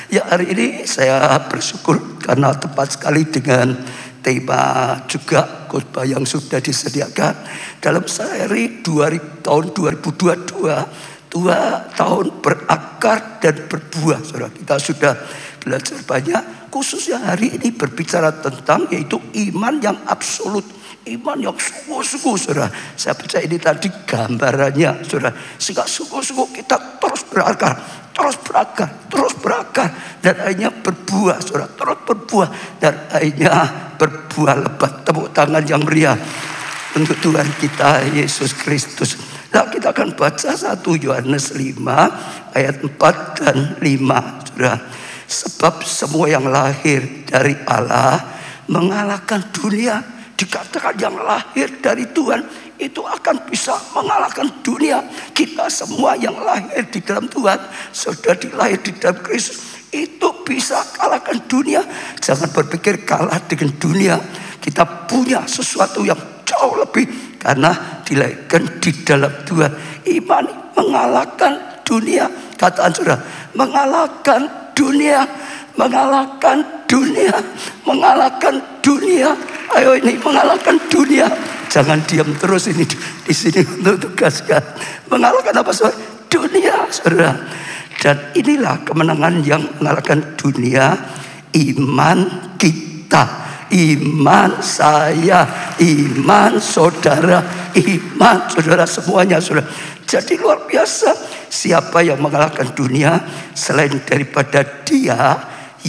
Ya, hari ini saya bersyukur karena tepat sekali dengan tema juga khotbah yang sudah disediakan dalam seri tahun 2022, 2 tahun berakar dan berbuah. Saudara, kita sudah belajar banyak, khususnya hari ini berbicara tentang yaitu iman yang absolut, iman yang sungguh-sungguh. Saudara, saya percaya ini tadi gambarannya, saudara, sehingga sungguh-sungguh kita terus berakar, terus berakar dan akhirnya berbuah, saudara, terus berbuah dan akhirnya berbuah lebat. Tepuk tangan yang meriah untuk Tuhan kita Yesus Kristus. Nah, kita akan baca 1 Yohanes 5 ayat 4 dan 5, saudara. Sebab semua yang lahir dari Allah mengalahkan dunia. Dikatakan yang lahir dari Tuhan itu akan bisa mengalahkan dunia. Kita semua yang lahir di dalam Tuhan, sudah dilahir di dalam Kristus, itu bisa kalahkan dunia. Jangan berpikir kalah dengan dunia. Kita punya sesuatu yang jauh lebih karena dilahirkan di dalam Tuhan. Iman mengalahkan dunia. Kataan saudara, mengalahkan dunia, mengalahkan dunia, mengalahkan dunia. Ayo ini mengalahkan dunia. Jangan diam terus ini di sini untuk tugaskan. Mengalahkan apa saudara? Dunia, saudara. Dan inilah kemenangan yang mengalahkan dunia, iman kita, iman saya, iman saudara, iman saudara semuanya, saudara. Jadi luar biasa. Siapa yang mengalahkan dunia selain daripada dia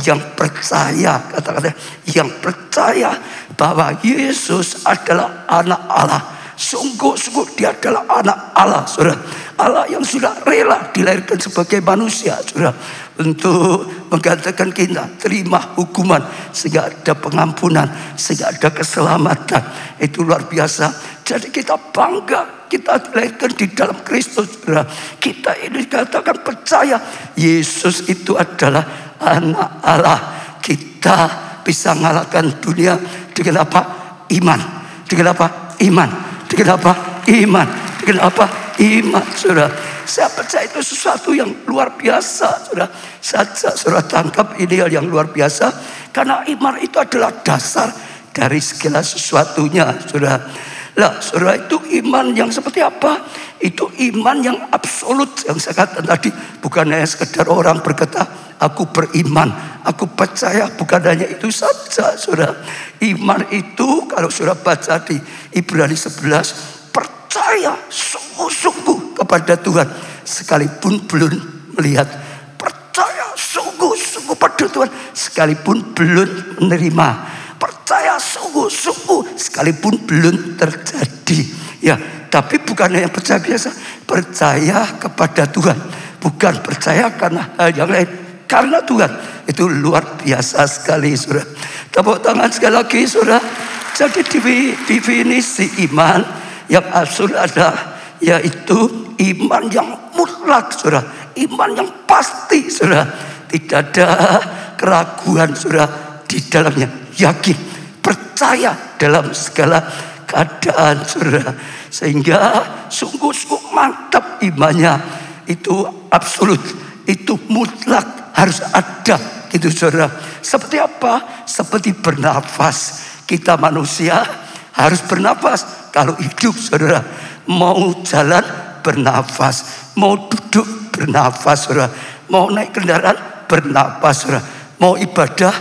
yang percaya, kata-kata yang percaya bahwa Yesus adalah anak Allah. Sungguh-sungguh dia adalah anak Allah, saudara. Allah yang sudah rela dilahirkan sebagai manusia, saudara, untuk menggantikan kita, terima hukuman sehingga ada pengampunan, sehingga ada keselamatan. Itu luar biasa. Jadi kita bangga, kita dilahirkan di dalam Kristus, saudara. Kita ini dikatakan percaya Yesus itu adalah anak Allah. Kita bisa mengalahkan dunia dengan apa? Iman. Dengan apa? Iman. Dengan apa? Iman. Dengan apa? Iman, saudara. Saya percaya itu sesuatu yang luar biasa, saudara. Saudara tangkap ini hal yang luar biasa, karena iman itu adalah dasar dari segala sesuatunya, saudara. Lah, saudara, itu iman yang seperti apa? Itu iman yang absolut yang saya katakan tadi. Bukan hanya sekedar orang berkata, aku beriman, aku percaya. Bukan hanya itu saja, saudara. Iman itu kalau saudara baca di Ibrani 11, percaya sungguh-sungguh kepada Tuhan sekalipun belum melihat. Percaya sungguh-sungguh pada Tuhan sekalipun belum menerima. Percaya sungguh-sungguh sekalipun belum terjadi. Ya, tapi bukan hanya percaya biasa, percaya kepada Tuhan. Bukan percaya karena hal yang lain, karena Tuhan. Itu luar biasa sekali, saudara. Tepuk tangan sekali lagi, saudara. Jadi definisi iman yang absolut adalah yaitu iman yang mutlak, saudara. Iman yang pasti, saudara. Tidak ada keraguan, saudara, di dalamnya. Yakin, percaya dalam segala keadaan, saudara. Sehingga sungguh-sungguh mantap imannya. Itu absolut, itu mutlak, harus ada, gitu, saudara. Seperti apa? Seperti bernafas. Kita manusia harus bernafas. Kalau hidup, saudara, mau jalan bernafas, mau duduk bernafas, saudara, mau naik kendaraan bernafas, saudara, mau ibadah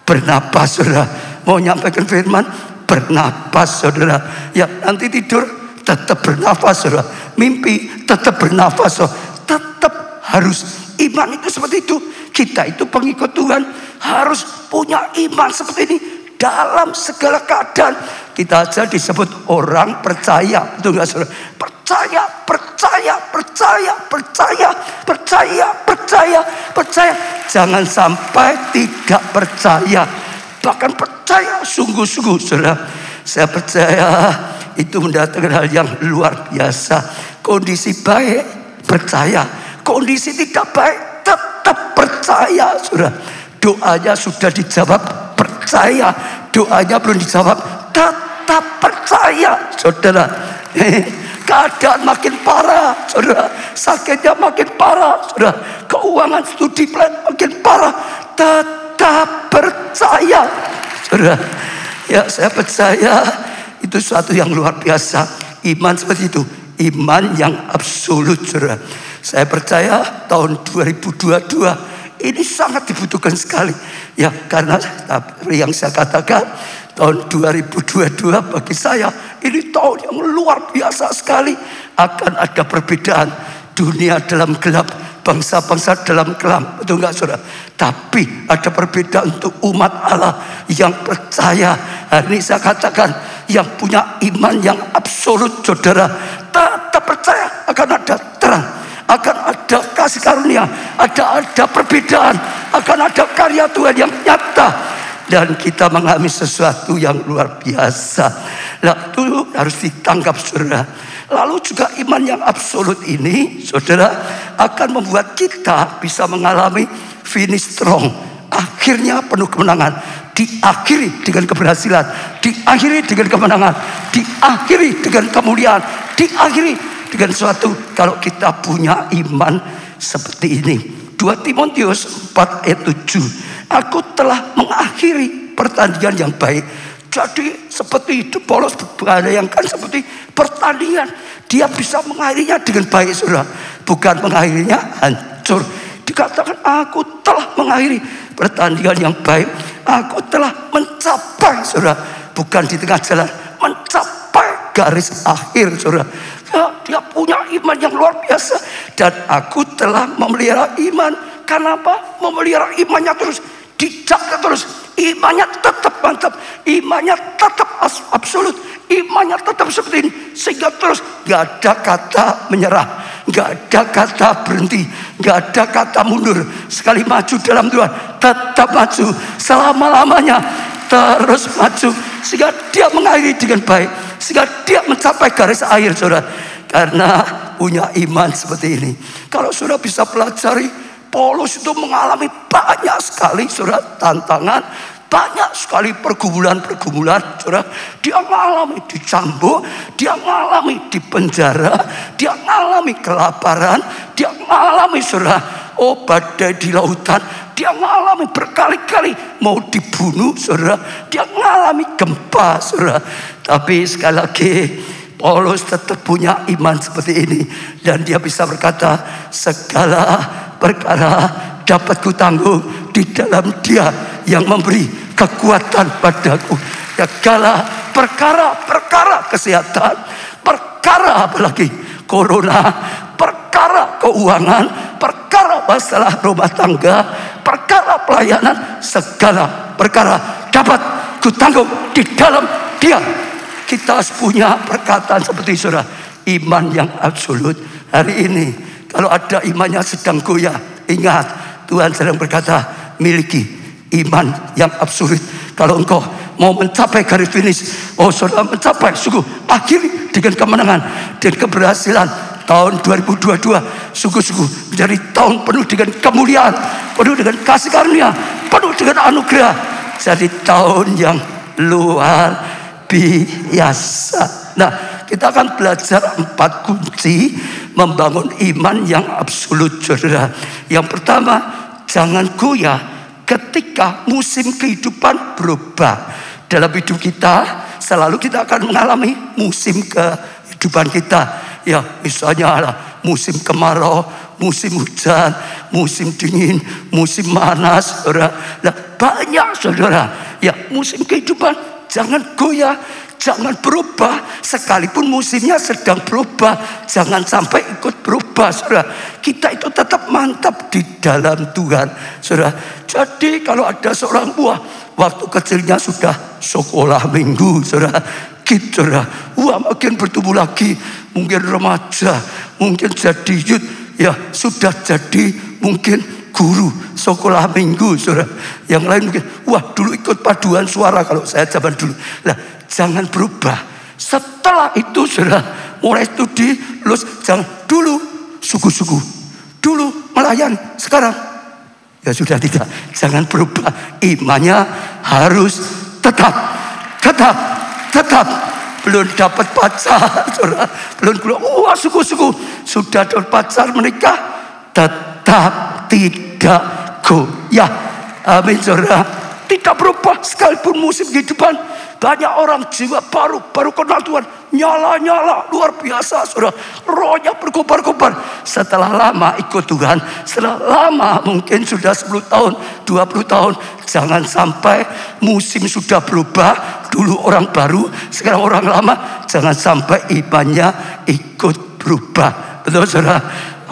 bernafas, saudara, mau nyampaikan firman bernafas, saudara. Ya, nanti tidur tetap bernafas, saudara, mimpi tetap bernafas, saudara. Tetap harus. Iman itu seperti itu. Kita itu pengikut Tuhan harus punya iman seperti ini dalam segala keadaan. Kita aja disebut orang percaya, betul nggak, saudara? Percaya, percaya, percaya, percaya, percaya, percaya, percaya. Jangan sampai tidak percaya, bahkan percaya sungguh-sungguh, saudara. Saya percaya itu mendatangkan hal yang luar biasa. Kondisi baik, percaya. Kondisi tidak baik, tetap percaya, saudara. Doanya sudah dijawab, percaya. Doanya belum dijawab, tetap percaya, saudara. Keadaan makin parah, saudara. Sakitnya makin parah, saudara. Keuangan studi plan makin tetap percaya. Saudara, ya saya percaya itu suatu yang luar biasa. Iman seperti itu, iman yang absolut, saudara. Saya percaya tahun 2022 ini sangat dibutuhkan sekali. Ya, karena yang saya katakan, tahun 2022 bagi saya ini tahun yang luar biasa sekali. Akan ada perbedaan, dunia dalam gelap, bangsa-bangsa dalam kelam, betul nggak saudara? Tapi ada perbedaan untuk umat Allah yang percaya. Hari ini saya katakan, yang punya iman yang absolut, saudara, tetap percaya akan ada terang, akan ada kasih karunia, ada perbedaan, akan ada karya Tuhan yang nyata, dan kita mengalami sesuatu yang luar biasa. Nah, itu harus ditangkap, saudara. Lalu juga iman yang absolut ini, saudara, akan membuat kita bisa mengalami finish strong. Akhirnya penuh kemenangan, diakhiri dengan keberhasilan, diakhiri dengan kemenangan, diakhiri dengan kemuliaan, diakhiri dengan suatu kalau kita punya iman seperti ini. 2 Timotius 4 ayat 7. Aku telah mengakhiri pertandingan yang baik. Jadi seperti itu Paulus bayangkan seperti pertandingan. Dia bisa mengakhirinya dengan baik, saudara. Bukan mengakhirinya hancur. Dikatakan aku telah mengakhiri pertandingan yang baik. Aku telah mencapai, saudara. Bukan di tengah jalan, mencapai garis akhir, saudara. Dia punya iman yang luar biasa. Dan aku telah memelihara iman. Kenapa? Memelihara imannya terus, dijaga terus. Imannya tetap mantap, imannya tetap absolut, imannya tetap seperti ini. Sehingga terus gak ada kata menyerah, gak ada kata berhenti, gak ada kata mundur. Sekali maju dalam Tuhan, tetap maju selama-lamanya, terus maju. Sehingga dia mengakhiri dengan baik, sehingga dia mencapai garis akhir, saudara. Karena punya iman seperti ini. Kalau saudara bisa pelajari, Paulus itu mengalami banyak sekali, saudara, tantangan, banyak sekali pergumulan-pergumulan, saudara. Dia mengalami dicambuk, dia mengalami di penjara, dia mengalami kelaparan, dia mengalami, saudara, badai di lautan, dia mengalami berkali-kali mau dibunuh, saudara. Dia mengalami gempa, saudara. Tapi sekali lagi, Paulus tetap punya iman seperti ini, dan dia bisa berkata, segala perkara dapat kutanggung di dalam Dia yang memberi kekuatan padaku. Segala perkara kesehatan, perkara apalagi corona, perkara keuangan, perkara masalah rumah tangga, perkara pelayanan, segala perkara dapat kutanggung di dalam Dia. Kita harus punya perkataan seperti saudara, iman yang absolut. Hari ini kalau ada imannya sedang goyah, ingat Tuhan sedang berkata, miliki iman yang absolut. Kalau engkau mau mencapai garis finish, saudara mencapai, sungguh akhiri dengan kemenangan dan keberhasilan. Tahun 2022 sungguh-sungguh menjadi tahun penuh dengan kemuliaan, penuh dengan kasih karunia, penuh dengan anugerah. Jadi tahun yang luar biasa. Nah, kita akan belajar 4 kunci membangun iman yang absolut, saudara. Yang pertama, jangan goyah ketika musim kehidupan berubah. Dalam hidup kita selalu kita akan mengalami musim kehidupan kita. Ya, misalnya musim kemarau, musim hujan, musim dingin, musim panas, saudara. Nah, banyak, saudara. Ya, musim kehidupan. Jangan goyah, jangan berubah. Sekalipun musimnya sedang berubah, jangan sampai ikut berubah, saudara. Kita itu tetap mantap di dalam Tuhan, saudara. Jadi kalau ada seorang buah, waktu kecilnya sudah sekolah minggu, saudara, gitu, saudara. Makin bertumbuh lagi, mungkin remaja, mungkin jadi youth, ya sudah jadi mungkin guru sekolah minggu, saudara. Yang lain mungkin, dulu ikut paduan suara kalau saya zaman dulu. Nah, jangan berubah. Setelah itu, saudara, mulai studi, lulus, jangan dulu suku-suku, dulu melayani. Sekarang, ya sudah tidak. Jangan berubah. Imannya harus tetap. Belum dapat pacar, saudara. Belum keluar, suku-suku. Sudah dapat pacar, menikah, tetap tidak goyah. Amin, saudara. Tidak berubah sekalipun musim kehidupan. Banyak orang jiwa baru kenal Tuhan, nyala-nyala luar biasa, saudara. Rohnya berkobar-kobar. Setelah lama ikut Tuhan, setelah lama mungkin sudah 10 tahun, 20 tahun, jangan sampai musim sudah berubah. Dulu orang baru, sekarang orang lama, jangan sampai imannya ikut berubah. Betul, saudara?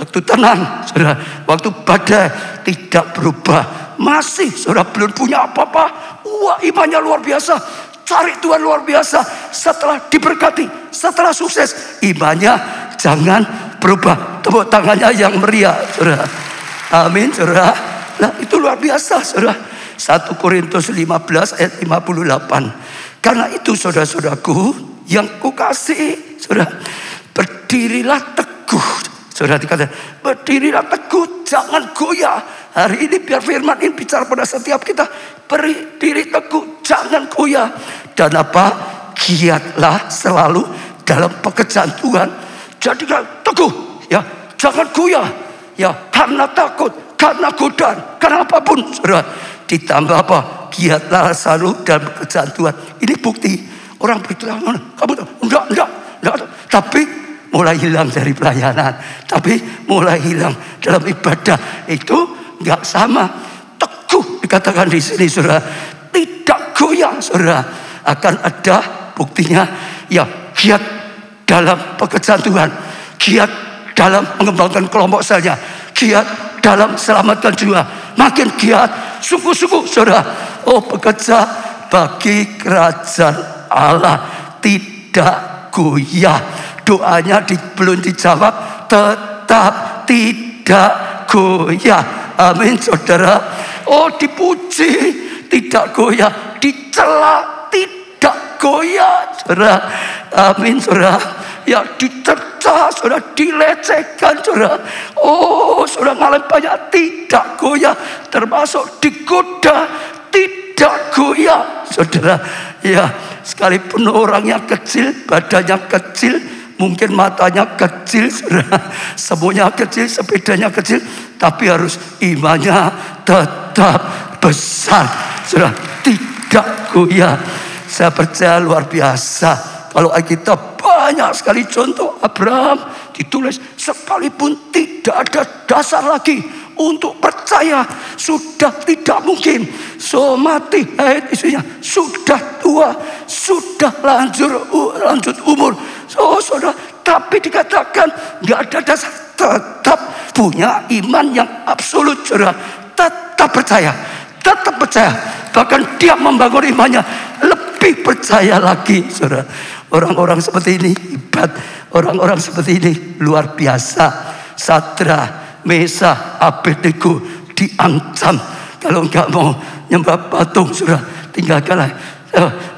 Waktu tenang, saudara, waktu badai tidak berubah. Masih saudara belum punya apa-apa, wah imannya luar biasa. Cari Tuhan luar biasa. Setelah diberkati, setelah sukses, imannya jangan berubah. Tepuk tangannya yang meriah, saudara. Amin, saudara. Nah, itu luar biasa, saudara. 1 Korintus 15 ayat 58. Karena itu saudara-saudaraku yang kukasihi, saudara, berdirilah teguh. Saudara dikatakan, berdirilah teguh, jangan goyah. Hari ini biar firman ini bicara pada setiap kita. Berdiri teguh, jangan goyah. Dan apa? Giatlah selalu dalam pekerjaan Tuhan. Jadikan teguh, ya, jangan goyah, ya, karena takut, karena godaan, karena apapun, saudara. Ditambah apa? Giatlah selalu dalam pekerjaan Tuhan. Ini bukti. Orang berbilang, kamu enggak. Tapi mulai hilang dari pelayanan, tapi mulai hilang dalam ibadah. Itu enggak sama. Teguh dikatakan di sini, saudara. Tidak goyah, saudara. Akan ada buktinya, ya, giat dalam pekerjaan Tuhan, giat dalam mengembangkan kelompok selnya, giat dalam selamatkan jiwa. Makin giat, sungguh-sungguh, saudara. Oh, bekerja bagi kerajaan Allah, tidak goyah. Doanya belum dijawab, tetap tidak goyah. Amin, saudara. Oh, dipuji, tidak goyah. Dicela, tidak goyah, saudara. Amin, saudara. Ya, dicerca, saudara, dilecehkan, saudara. Oh, saudara, malah banyak tidak goyah. Termasuk digoda, tidak goyah, saudara. Ya, sekalipun orangnya kecil, badannya kecil, mungkin matanya kecil, saudara. Semuanya kecil, sepedanya kecil, tapi harus imannya tetap besar, saudara. Tidak goyah. Saya percaya luar biasa. Kalau Alkitab banyak sekali contoh Abraham ditulis, sekalipun tidak ada dasar lagi untuk percaya, sudah tidak mungkin. So mati, istrinya sudah tua, sudah lanjut umur. So, saudara, tapi dikatakan nggak ada dasar, tetap punya iman yang absolut, saudara. Tetap percaya, tetap percaya. Bahkan dia membangun imannya lebih percaya lagi, saudara. Orang-orang seperti ini hebat. Orang-orang seperti ini luar biasa. Sadrak, Mesah, Abednego diancam. Kalau enggak mau nyembah patung, saudara, tinggalkanlah.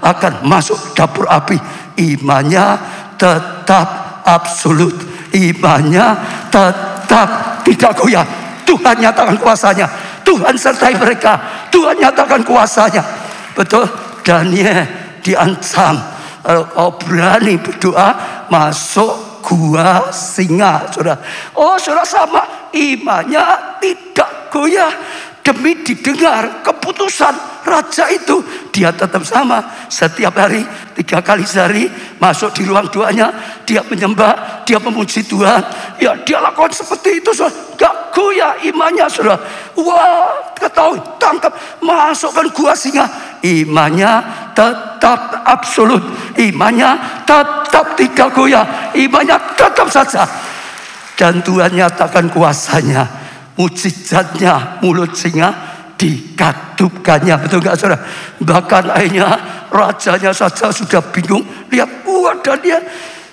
Akan masuk dapur api. Imannya tetap absolut. Imannya tetap tidak goyah. Tuhan nyatakan kuasanya. Tuhan sertai mereka. Tuhan nyatakan kuasanya. Betul. Daniel diancam. Kalau kau berani berdoa, masuk gua singa, saudara. Oh, saudara, sama imannya tidak goyah. Demi didengar keputusan raja itu, dia tetap sama. Setiap hari 3 kali sehari masuk di ruang doanya, dia menyembah, dia memuji Tuhan. Ya, dia lakukan seperti itu, saudara. Gak goyah imannya, saudara. Wah, ketahui, tangkap, masukkan gua singa. Imannya tetap absolut. Imannya tetap tidak goyah. Imannya tetap saja. Dan Tuhan nyatakan kuasanya. Mujizatnya, mulut singa dikatupkannya. Betul gak, saudara? Bahkan akhirnya rajanya saja sudah bingung. Lihat, wah, Daniel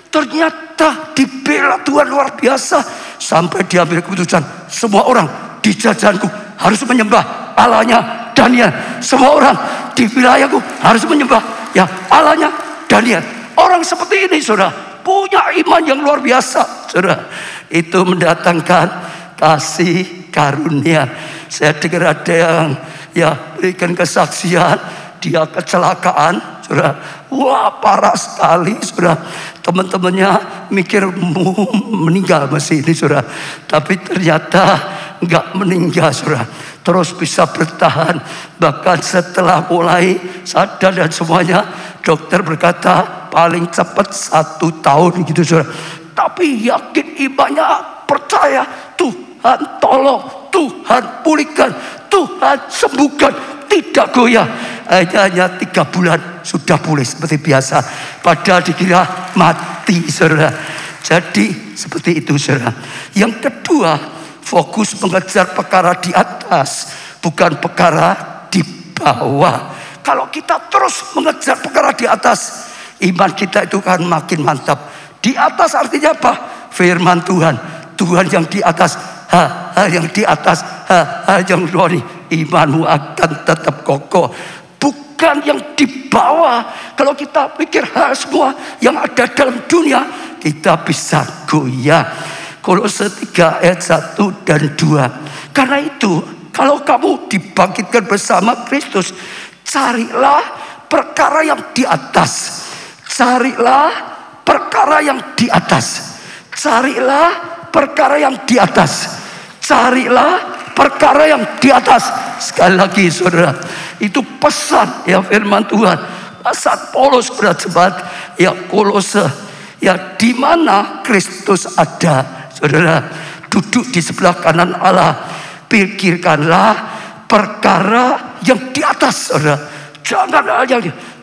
ternyata dibela Tuhan luar biasa. Sampai diambil keputusan, semua orang di jajahanku harus menyembah Allahnya Daniel. Semua orang di wilayahku harus menyembah, ya, Allahnya Daniel. Orang seperti ini, saudara, punya iman yang luar biasa, saudara. Itu mendatangkan kasih karunia. Saya dengar ada yang, ya, berikan kesaksian, dia kecelakaan, saudara. Wah, parah sekali, saudara. Teman-temannya mikir meninggal masih ini, saudara. Tapi ternyata nggak meninggal, saudara. Terus bisa bertahan. Bahkan setelah mulai sadar dan semuanya, dokter berkata paling cepat 1 tahun gitu, saudara. Tapi yakin imannya, percaya Tuhan tolong, Tuhan pulihkan, Tuhan sembuhkan, tidak goyah. Hanya 3 bulan sudah pulih seperti biasa. Padahal dikira mati, saudara. Jadi seperti itu, saudara. Yang kedua, fokus mengejar perkara di atas, bukan perkara di bawah. Kalau kita terus mengejar perkara di atas, iman kita itu kan makin mantap. Di atas artinya apa? Firman Tuhan, Tuhan yang di atas, hal yang di atas, hal yang rohani. Imanmu akan tetap kokoh, bukan yang di bawah. Kalau kita pikir hal semua yang ada dalam dunia, kita bisa goyah. Kolose 3 ayat 1 dan 2. Karena itu, kalau kamu dibangkitkan bersama Kristus, carilah perkara yang di atas. Carilah perkara yang di atas. Carilah perkara yang di atas. Carilah perkara yang di atas. Sekali lagi, saudara, itu pesan ya firman Tuhan. Pesan Paulus kepada jemaat ya Kolose, ya di mana Kristus ada. Saudara, duduk di sebelah kanan Allah. Pikirkanlah perkara yang di atas, saudara. Jangan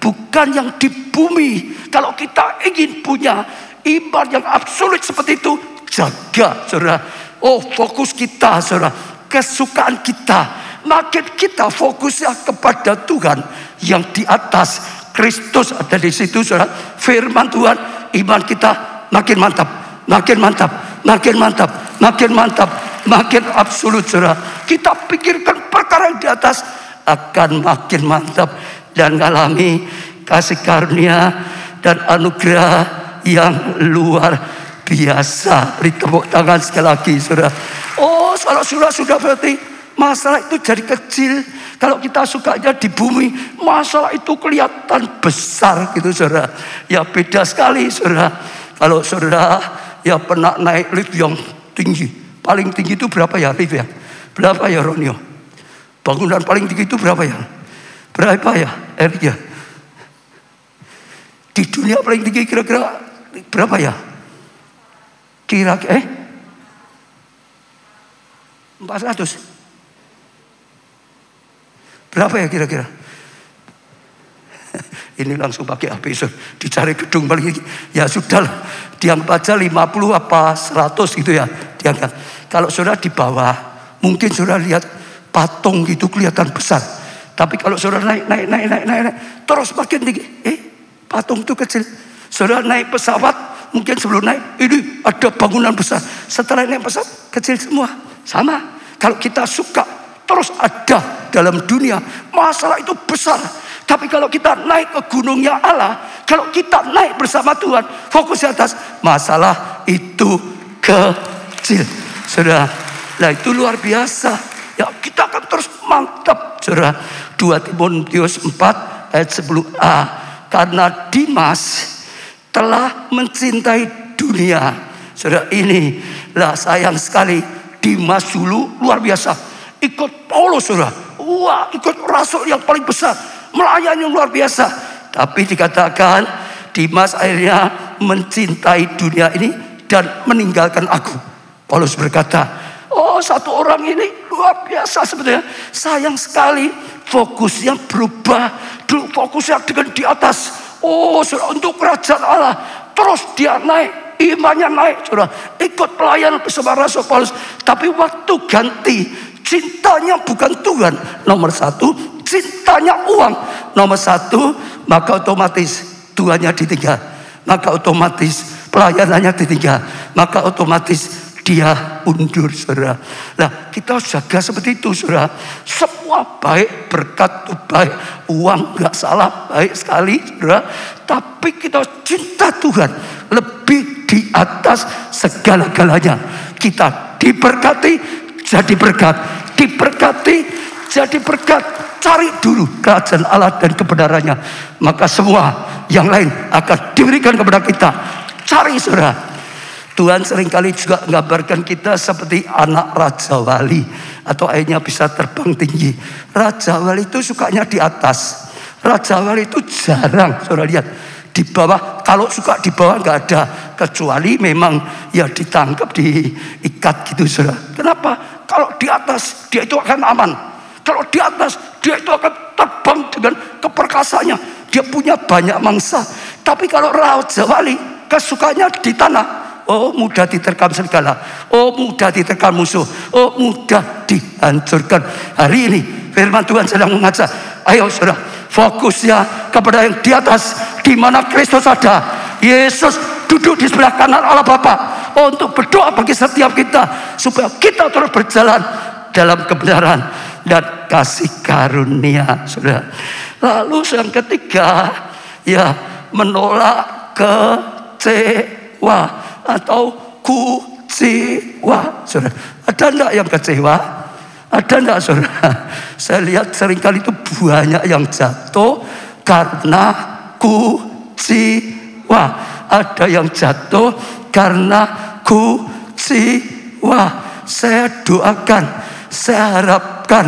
bukan yang di bumi. Kalau kita ingin punya iman yang absolut seperti itu, jaga, saudara. Oh, fokus kita, saudara. Kesukaan kita. Makin kita fokusnya kepada Tuhan yang di atas. Kristus ada di situ, saudara. Firman Tuhan, iman kita makin mantap, makin mantap, makin mantap, makin mantap, makin absolut, saudara. Kita pikirkan perkara yang di atas, akan makin mantap dan mengalami kasih karunia dan anugerah yang luar biasa. Beri tepuk tangan sekali lagi, saudara. Oh, kalau sudah berarti masalah itu jadi kecil. Kalau kita sukanya di bumi, masalah itu kelihatan besar gitu, saudara. Ya beda sekali, saudara. Kalau saudara ya pernah naik lift yang tinggi, paling tinggi itu berapa ya lift ya? Berapa ya Ronio? Bangunan paling tinggi itu berapa ya? Berapa ya Erik ya? Di dunia paling tinggi kira-kira berapa ya? Kira-kira 400. Berapa ya kira-kira? Ini langsung pakai HP, dicari gedung paling tinggi. Ya sudah, dianggap aja 50 apa 100 gitu ya, dianggap. Kalau saudara di bawah, mungkin saudara lihat patung gitu kelihatan besar. Tapi kalau saudara naik, terus makin tinggi, patung itu kecil. Saudara naik pesawat, mungkin sebelum naik, ini ada bangunan besar. Setelah naik pesawat, kecil semua. Sama, kalau kita suka terus ada dalam dunia, masalah itu besar. Tapi kalau kita naik ke gunungnya Allah, kalau kita naik bersama Tuhan, fokus di atas, masalah itu kecil, saudara. Nah itu luar biasa. Ya kita akan terus mantap, saudara. 2 Timotius 4 ayat 10a. Karena Dimas telah mencintai dunia. Saudara, ini lah sayang sekali. Dimas dulu luar biasa, ikut Paulus, saudara. Wah, ikut rasul yang paling besar, melayani luar biasa. Tapi dikatakan Dimas akhirnya mencintai dunia ini dan meninggalkan aku. Paulus berkata, oh satu orang ini luar biasa sebetulnya. Sayang sekali fokusnya berubah. Dulu fokusnya dengan di atas. Oh saudara, untuk kerajaan Allah. Terus dia naik, imannya naik, saudara. Ikut pelayanan bersama Rasul Paulus. Tapi waktu ganti, cintanya bukan Tuhan nomor 1, cintanya uang nomor 1, maka otomatis Tuhannya ditinggal, maka otomatis pelayanannya ditinggal, maka otomatis dia undur, saudara. Nah kita harus jaga seperti itu, saudara. Semua baik, berkat itu baik, uang gak salah, baik sekali, saudara. Tapi kita cinta Tuhan lebih di atas segala-galanya. Kita diberkati jadi berkat, diberkati jadi berkat. Cari dulu kerajaan Allah dan kebenarannya, maka semua yang lain akan diberikan kepada kita. Cari, saudara. Tuhan seringkali juga menggambarkan kita seperti anak Raja Wali. Atau akhirnya bisa terbang tinggi. Raja Wali itu sukanya di atas. Raja Wali itu jarang, saudara lihat. Di bawah, kalau suka di bawah nggak ada. Kecuali memang ya ditangkap, diikat gitu, saudara. Kenapa? Kalau di atas, dia itu akan aman. Kalau di atas, dia itu akan terbang dengan keperkasaannya. Dia punya banyak mangsa. Tapi kalau Raja Wali, kesukanya di tanah. Oh, mudah diterkam serigala. Oh, mudah diterkam musuh. Oh, mudah dihancurkan. Hari ini firman Tuhan sedang mengajak, ayo saudara, fokusnya kepada yang di atas, di mana Kristus ada. Yesus duduk di sebelah kanan Allah Bapa, untuk berdoa bagi setiap kita, supaya kita terus berjalan dalam kebenaran dan kasih karunia, saudara. Lalu yang ketiga, ya, menolak kecewa atau kuciwa, saudara. Ada enggak yang kecewa? Ada enggak, saudara? Saya lihat seringkali itu banyak yang jatuh karena kuciwa. Ada yang jatuh karena kuciwa. Saya doakan, saya harapkan,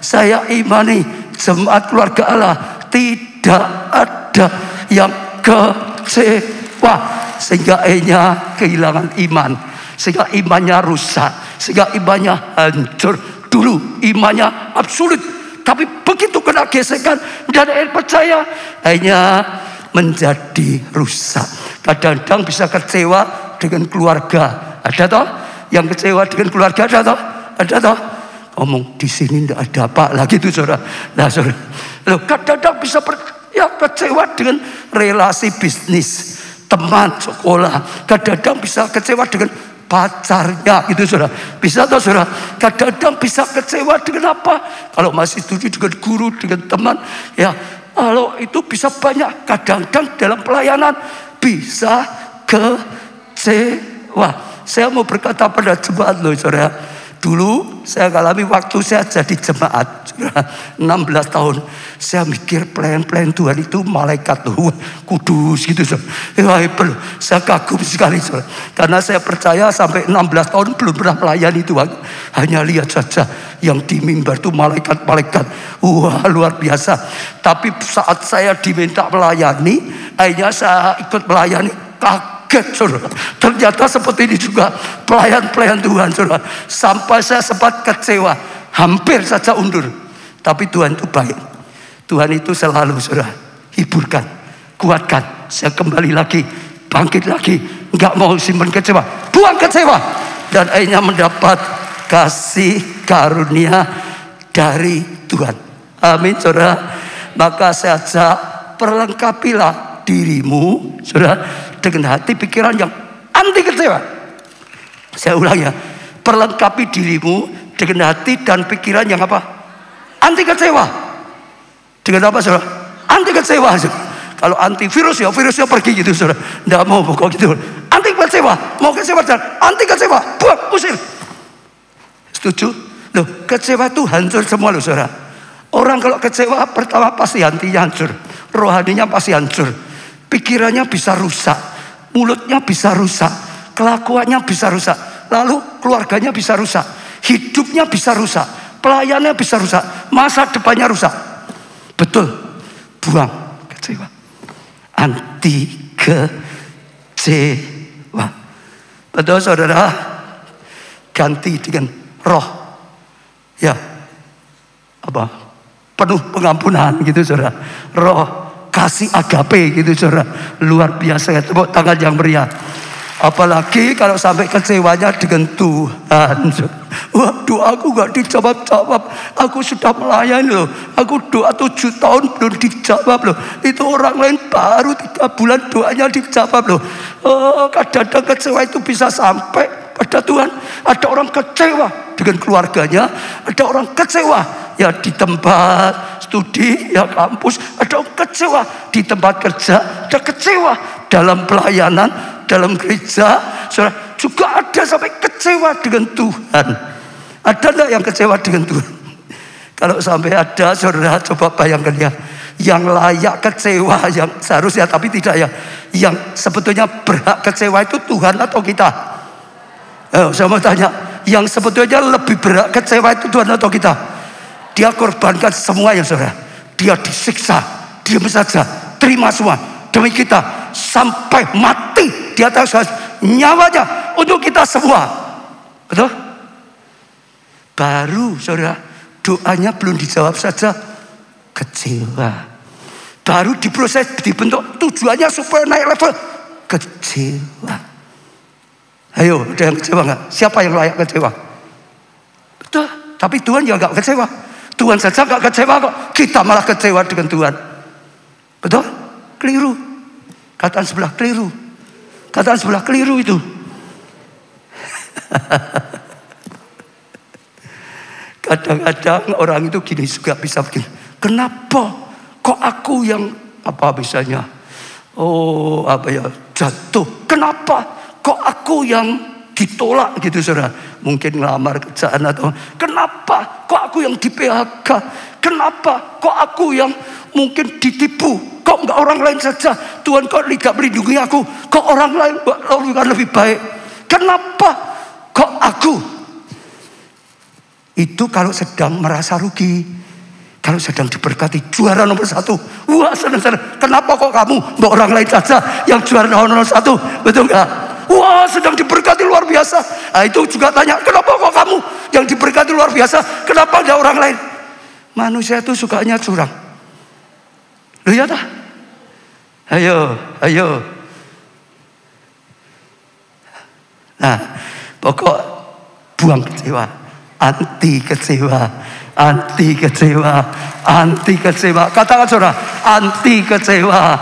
saya imani jemaat keluarga Allah tidak ada yang kecewa sehingga akhirnya kehilangan iman, sehingga imannya rusak, sehingga imannya hancur. Dulu imannya absolut, tapi begitu kena gesekan dan percaya, akhirnya menjadi rusak. Kadang-kadang bisa kecewa dengan keluarga. Ada toh yang kecewa dengan keluarga? Ada toh? Ada toh? Ngomong di sini tidak ada apa lagi itu, saudara. Nah, saudara, kadang-kadang bisa kecewa dengan relasi bisnis, teman sekolah. Kadang-kadang bisa kecewa dengan pacarnya, gitu, saudara. Bisa atau saudara? Kadang-kadang bisa kecewa dengan apa? Kalau masih setuju dengan guru, dengan teman, ya, kalau itu bisa banyak. Kadang-kadang dalam pelayanan bisa kecewa. Saya mau berkata pada jemaat loh, saudara. Dulu saya alami waktu saya jadi jemaat, 16 tahun. Saya mikir pelayan-pelayan Tuhan itu malaikat loh, kudus gitu. Saya kagum sekali, karena saya percaya sampai 16 tahun belum pernah melayani Tuhan. Hanya lihat saja yang di mimbar itu malaikat-malaikat. Wah, luar biasa. Tapi saat saya diminta melayani, akhirnya saya ikut melayani, kaget, saudara. Ternyata seperti ini juga pelayan-pelayan Tuhan, saudara. Sampai saya sempat kecewa, hampir saja undur. Tapi Tuhan itu baik. Tuhan itu selalu, saudara, hiburkan, kuatkan. Saya kembali lagi, bangkit lagi. Enggak mau simpan kecewa, buang kecewa. Dan akhirnya mendapat kasih karunia dari Tuhan. Amin, saudara. Maka saya ajak, perlengkapilah dirimu, saudara, dengan hati pikiran yang anti kecewa. Saya ulang ya, perlengkapi dirimu dengan hati dan pikiran yang apa? Anti kecewa. Dengan apa, saudara? Anti kecewa. Kalau anti virus ya, virusnya pergi gitu, saudara. Tidak mau pokok gitu. Anti kecewa, mau kecewa dan anti kecewa, buang, usir. Setuju? Loh, kecewa itu hancur semua loh, saudara. Orang kalau kecewa pertama pasti hatinya hancur, rohaninya pasti hancur. Pikirannya bisa rusak, mulutnya bisa rusak, kelakuannya bisa rusak, lalu keluarganya bisa rusak, hidupnya bisa rusak, pelayannya bisa rusak, masa depannya rusak. Betul, buang kecewa. Anti kecewa. Betul, saudara. Ganti dengan roh, ya, apa? Penuh pengampunan gitu, saudara. Roh kasih agape gitu, saudara. Luar biasa ya, tepuk tangan yang meriah. Apalagi kalau sampai kecewanya dengan Tuhan. Wah, doaku gak dijawab-jawab. Aku sudah melayani loh. Aku doa 7 tahun belum dijawab loh. Itu orang lain baru 3 bulan doanya dijawab loh. Oh, kadang-kadang kecewa itu bisa sampai pada Tuhan. Ada orang kecewa dengan keluarganya, ada orang kecewa ya di tempat studi, ya kampus, ada orang kecewa di tempat kerja, ada kecewa dalam pelayanan, dalam gereja, saudara. Juga ada sampai kecewa dengan Tuhan. Ada enggak yang kecewa dengan Tuhan? Kalau sampai ada, saudara, coba bayangkan ya, yang layak kecewa, yang seharusnya tapi tidak ya, Yang sebetulnya berhak kecewa itu Tuhan atau kita? Saya mau tanya, yang sebetulnya lebih berhak kecewa itu Tuhan atau kita? Dia korbankan semua ya saudara. Dia disiksa, diam saja, terima semua demi kita sampai mati di atas nyawanya untuk kita semua. Betul? Baru saudara, doanya belum dijawab saja kecewa. Baru diproses, dibentuk, tujuannya supaya naik level, kecewa. Ayo, ada yang kecewa nggak? Siapa yang layak kecewa? Betul, tapi Tuhan ya nggak kecewa. Tuhan saja nggak kecewa kok. Kita malah kecewa dengan Tuhan. Betul? Keliru. Kataan sebelah keliru. Kataan sebelah keliru itu. Kadang-kadang orang itu gini juga bisa begini. Kenapa kok aku yang apa misalnya? Jatuh. Kenapa kok aku yang ditolak gitu saudara? Mungkin ngelamar kerjaan atau kenapa kok aku yang di PHK? Kenapa kok aku yang mungkin ditipu? Kok enggak orang lain saja? Tuhan kok tidak melindungi aku? Kok orang lain lebih baik? Kenapa kok aku? Itu kalau sedang merasa rugi. Kalau sedang diberkati juara nomor 1, wah senang-senang. Kenapa kok kamu? Mbak orang lain saja yang juara nomor 1, betul nggak? Wah sedang diberkati luar biasa. Nah, itu juga tanya, kenapa kok kamu yang diberkati luar biasa? Kenapa ada orang lain? Manusia itu sukanya curang. Loh ya dah? Ayo. Nah, pokok buang kecewa, anti kecewa. Anti kecewa. Katakan saudara, anti kecewa.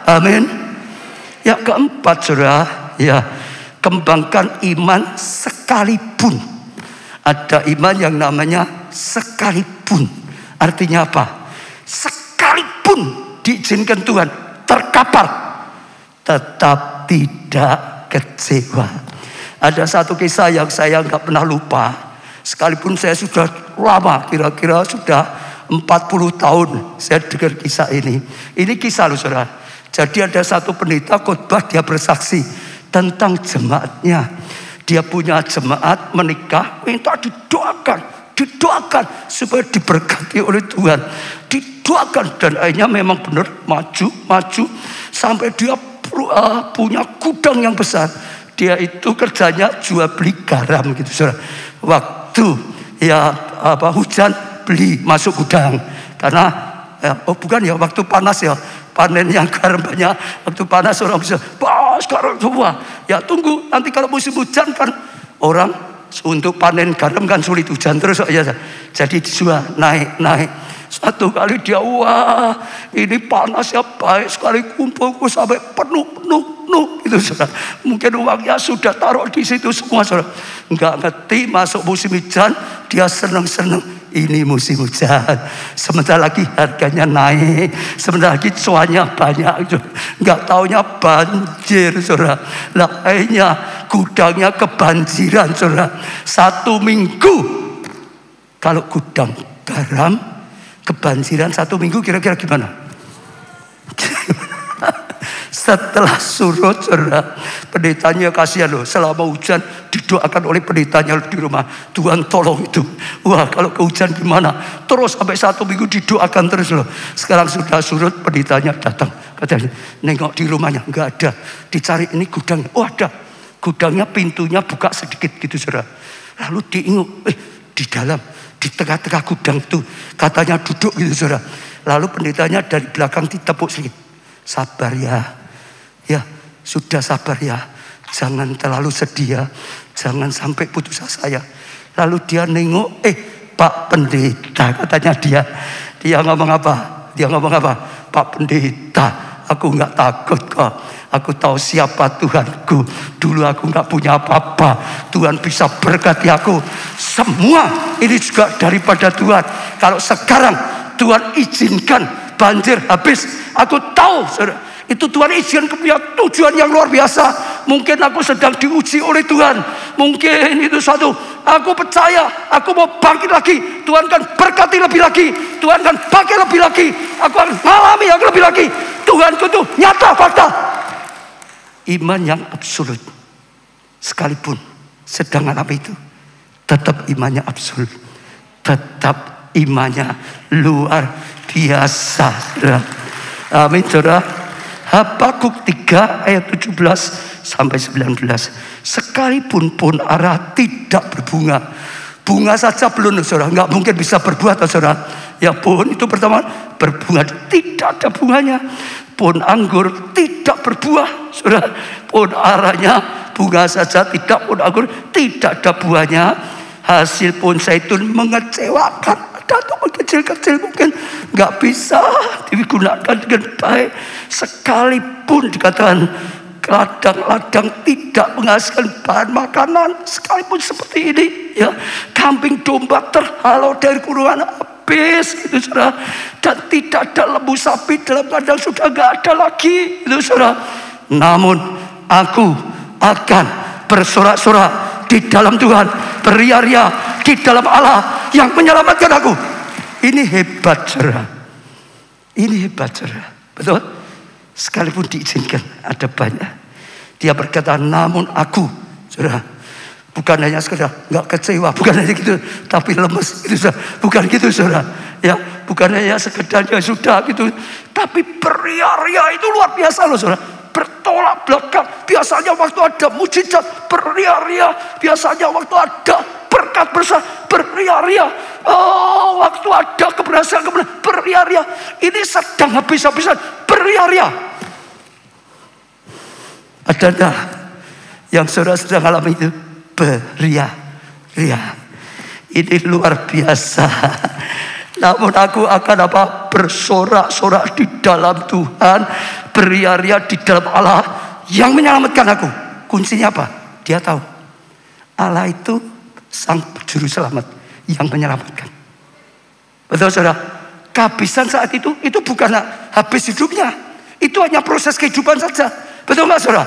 Amin. Yang keempat saudara, ya, kembangkan iman sekalipun. Ada iman yang namanya sekalipun. Artinya apa? Sekalipun diizinkan Tuhan terkapar, tetap tidak kecewa. Ada satu kisah yang saya nggak pernah lupa. Sekalipun saya sudah lama, kira-kira sudah 40 tahun saya dengar kisah ini. Ini kisah loh saudara. Jadi ada satu pendeta khotbah, dia bersaksi tentang jemaatnya. Dia punya jemaat menikah, minta didoakan supaya diberkati oleh Tuhan. Didoakan dan akhirnya memang benar maju sampai dia punya gudang yang besar. Dia itu kerjanya jual beli garam gitu saudara. Waktu hujan beli masuk gudang. Karena waktu panas ya, panen yang garam banyak. Waktu panas orang bisa sekarang semua. Ya tunggu nanti kalau musim hujan kan orang untuk panen garam kan sulit, hujan terus ya. Jadi dijual naik. Satu kali dia, wah ini panas ya, baik sekali, kumpul sampai penuh gitu saudara. Mungkin uangnya sudah taruh di situ semua saudara. Enggak ngerti masuk musim hujan dia seneng. Ini musim hujan, sebentar lagi harganya naik, sebentar lagi cuannya banyak. Enggak taunya banjir saudara. Lah akhirnya gudangnya kebanjiran saudara. 1 minggu kalau gudang garam kebanjiran 1 minggu, kira-kira gimana? Setelah surut saudara, pendetanya kasihan loh, selama hujan didoakan oleh pendetanya di rumah, Tuhan tolong itu. Wah kalau kehujan gimana? Terus sampai 1 minggu didoakan terus loh. Sekarang sudah surut, pendetanya datang, katanya nengok di rumahnya nggak ada, dicari ini gudangnya, oh ada, gudangnya pintunya buka sedikit gitu saudara. Lalu diingat, di dalam di tengah-tengah gudang itu katanya duduk gitu saudara. Lalu pendetanya dari belakang ditepuk sedikit, sabar ya, sudah sabar ya, jangan terlalu sedih ya, jangan sampai putus asa ya. Lalu dia nengok, Pak Pendeta, katanya dia ngomong apa? Pak Pendeta, aku nggak takut kok. Aku tahu siapa Tuhanku. Dulu aku nggak punya apa-apa, Tuhan bisa berkati aku. Semua ini juga daripada Tuhan. Kalau sekarang Tuhan izinkan banjir habis, aku tahu saudara, Itu Tuhan izinkan punya tujuan yang luar biasa. Mungkin aku sedang diuji oleh Tuhan. Mungkin itu satu. Aku percaya, aku mau bangkit lagi. Tuhan kan berkati lebih lagi. Tuhan kan pakai lebih lagi. Aku akan mengalami yang lebih lagi. Tuhanku itu nyata fakta. Iman yang absolut. Sekalipun sedang alami itu, tetap imannya absolut. Tetap imannya luar biasa. Amin, saudara. Habakuk 3 ayat 17 sampai 19. Sekalipun pun ara tidak berbunga. Bunga saja belum, saudara. Nggak mungkin bisa berbuah, saudara. Ya pun itu pertama berbunga, tidak ada bunganya. Pun anggur tidak berbuah, saudara. Pun aranya bunga saja tidak, pun anggur tidak ada buahnya. Hasil pun zaitun mengecewakan. Datuk kecil-kecil mungkin nggak bisa digunakan dengan baik. Sekalipun dikatakan ladang-ladang tidak menghasilkan bahan makanan, sekalipun seperti ini, ya, kambing domba terhalau dari kurungan habis, itu saudara. Dan tidak ada lembu sapi dalam kandang sudah nggak ada lagi, itu saudara. Namun aku akan bersorak-sorak di dalam Tuhan, beria-ria di dalam Allah yang menyelamatkan aku. Ini hebat, saudara. Ini hebat, saudara. Betul? Sekalipun diizinkan ada banyak. Dia berkata, namun aku, saudara, bukan hanya sekedar nggak kecewa, bukan hanya gitu, tapi lemes, gitu, saudara. Bukan gitu, saudara. Ya, bukan hanya sekedar ya sudah gitu, tapi beria-ria itu luar biasa loh, saudara. Bertolak belakang. Biasanya waktu ada mujizat beria-ria. Biasanya waktu ada berkat besar beria-ria. Oh, waktu ada keberhasilan beria-ria. Ini sedang habis-habisan beria-ria. Ada yang saudara sedang alami itu beria-ria. Ini luar biasa. Namun aku akan bersorak-sorak di dalam Tuhan, beria-ria di dalam Allah yang menyelamatkan aku. Kuncinya apa? Dia tahu Allah itu sang juru selamat yang menyelamatkan. Betul, saudara? Kehabisan saat itu bukan habis hidupnya. Itu hanya proses kehidupan saja. Betul nggak, saudara?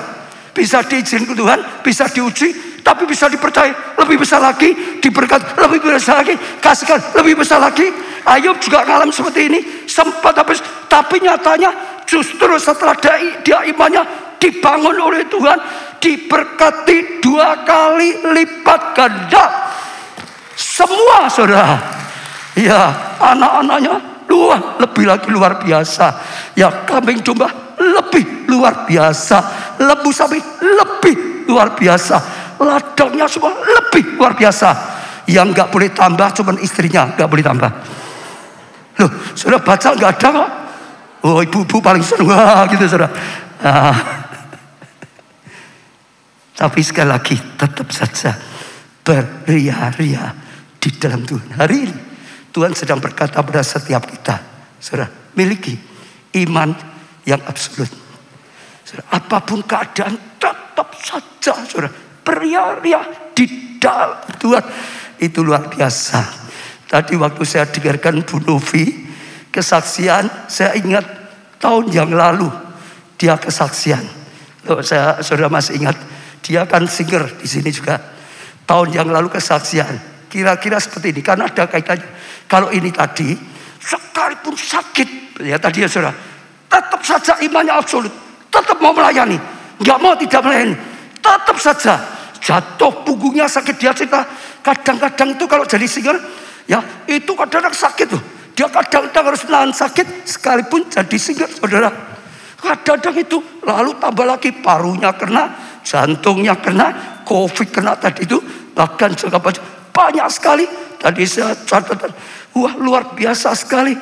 Bisa diizinkan Tuhan, bisa diuji, tapi bisa dipercaya lebih besar lagi, diberkati lebih besar lagi, kasihkan lebih besar lagi. Ayub juga ngalamin seperti ini, sempat habis, tapi nyatanya justru setelah dia imannya dibangun oleh Tuhan, diberkati 2 kali lipat ganda. Semua, saudara, ya, anak-anaknya lebih lagi luar biasa. Ya, kambing domba lebih luar biasa, lembu sapi lebih luar biasa, ladangnya semua lebih luar biasa. Yang nggak boleh tambah cuma istrinya, nggak boleh tambah. Loh, saudara baca nggak ada kok. Oh, ibu-ibu paling senang, wah gitu, saudara. Tapi sekali lagi tetap saja beria-ria di dalam Tuhan. Hari ini Tuhan sedang berkata pada setiap kita, saudara, miliki iman yang absolut. Saudara, apapun keadaan tetap saja, saudara, beria-ria di dalam Tuhan. Itu luar biasa. Tadi waktu saya dengarkan Bu Novi kesaksian, saya ingat tahun yang lalu dia kesaksian. Loh, saudara masih ingat, dia kan singer di sini juga. Tahun yang lalu kesaksian. Kira-kira seperti ini, karena ada kaitannya. Kalau ini tadi, sekalipun sakit, ya tadi ya saudara, tetap saja imannya absolut, tetap mau melayani, nggak mau tidak melayani, tetap saja. Jatuh punggungnya sakit, dia cerita. Kadang-kadang itu kalau jadi singer, ya itu kadang-kadang sakit loh. Dia kadang-kadang harus menahan sakit sekalipun jadi singer, saudara. Kadang-kadang itu, lalu tambah lagi parunya kena, jantungnya kena, COVID kena tadi itu, bahkan juga banyak sekali. Tadi saya catatan, wah luar biasa sekali.